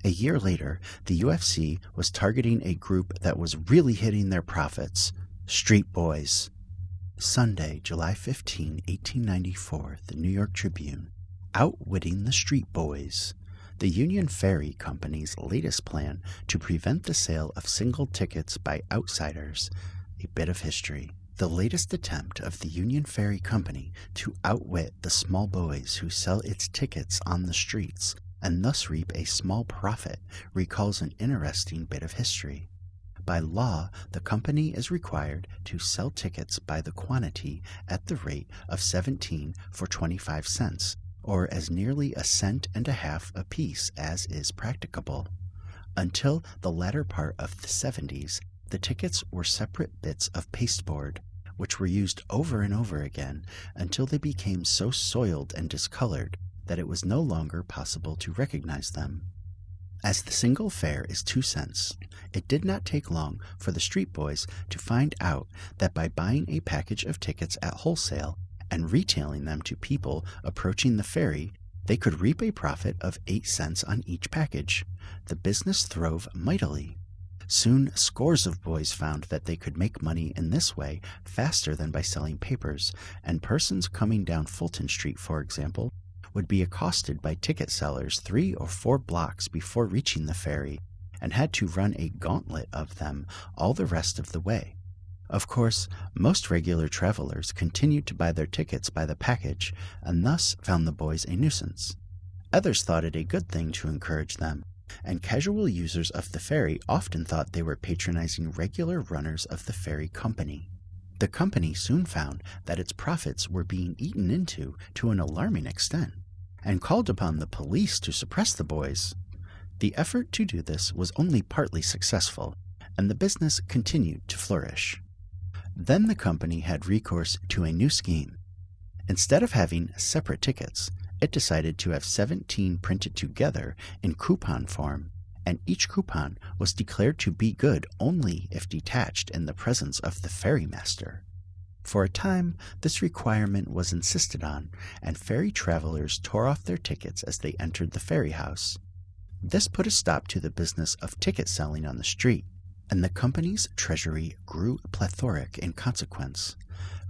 A year later, the UFC was targeting a group that was really hitting their profits: street boys. Sunday, July 15, 1894, the New York Tribune. Outwitting the street boys. The Union Ferry Company's latest plan to prevent the sale of single tickets by outsiders. A bit of history. The latest attempt of the Union Ferry Company to outwit the small boys who sell its tickets on the streets and thus reap a small profit recalls an interesting bit of history. By law, the company is required to sell tickets by the quantity at the rate of 17 for 25 cents, or as nearly a cent and a half apiece as is practicable. Until the latter part of the 70s, the tickets were separate bits of pasteboard, which were used over and over again until they became so soiled and discolored that it was no longer possible to recognize them. As the single fare is 2 cents, it did not take long for the street boys to find out that by buying a package of tickets at wholesale and retailing them to people approaching the ferry, they could reap a profit of 8 cents on each package. The business throve mightily. Soon, scores of boys found that they could make money in this way faster than by selling papers, and persons coming down Fulton Street, for example, would be accosted by ticket sellers 3 or 4 blocks before reaching the ferry, and had to run a gauntlet of them all the rest of the way. Of course, most regular travelers continued to buy their tickets by the package, and thus found the boys a nuisance. Others thought it a good thing to encourage them, and casual users of the ferry often thought they were patronizing regular runners of the ferry company. The company soon found that its profits were being eaten into to an alarming extent, and called upon the police to suppress the boys. The effort to do this was only partly successful, and the business continued to flourish. Then the company had recourse to a new scheme. Instead of having separate tickets, it decided to have 17 printed together in coupon form, and each coupon was declared to be good only if detached in the presence of the ferrymaster. For a time, this requirement was insisted on, and ferry travelers tore off their tickets as they entered the ferry house. This put a stop to the business of ticket selling on the street, and the company's treasury grew plethoric in consequence.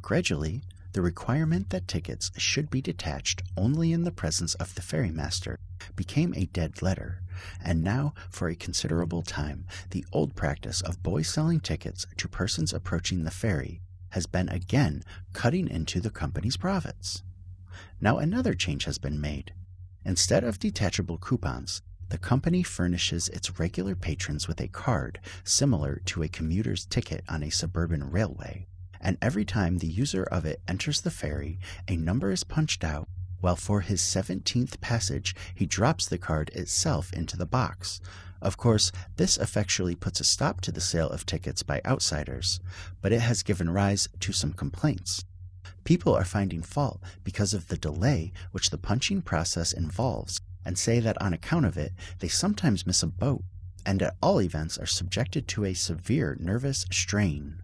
Gradually, the requirement that tickets should be detached only in the presence of the ferrymaster became a dead letter, and now, for a considerable time, the old practice of boys selling tickets to persons approaching the ferry has been again cutting into the company's profits. Now another change has been made. Instead of detachable coupons, the company furnishes its regular patrons with a card similar to a commuter's ticket on a suburban railway, and every time the user of it enters the ferry, a number is punched out, while for his 17th passage he drops the card itself into the box. Of course, this effectually puts a stop to the sale of tickets by outsiders, but it has given rise to some complaints. People are finding fault because of the delay which the punching process involves, and say that on account of it, they sometimes miss a boat, and at all events are subjected to a severe nervous strain.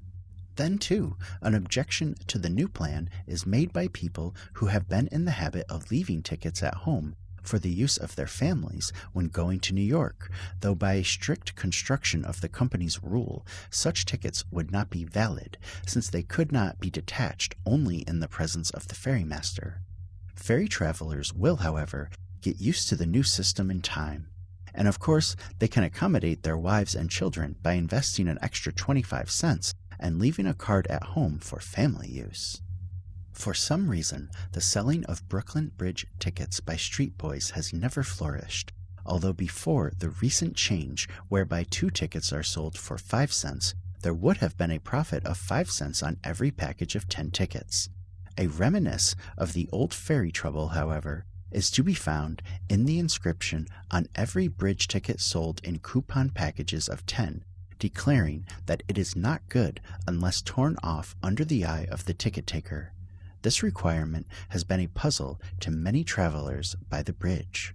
Then, too, an objection to the new plan is made by people who have been in the habit of leaving tickets at home for the use of their families when going to New York, though by a strict construction of the company's rule, such tickets would not be valid, since they could not be detached only in the presence of the ferrymaster. Ferry travelers will, however, get used to the new system in time, and of course they can accommodate their wives and children by investing an extra 25 cents and leaving a card at home for family use. For some reason, the selling of Brooklyn Bridge tickets by street boys has never flourished, although before the recent change whereby 2 tickets are sold for 5 cents, there would have been a profit of 5 cents on every package of 10 tickets. A reminiscence of the old ferry trouble, however, is to be found in the inscription on every bridge ticket sold in coupon packages of 10, declaring that it is not good unless torn off under the eye of the ticket taker. This requirement has been a puzzle to many travelers by the bridge.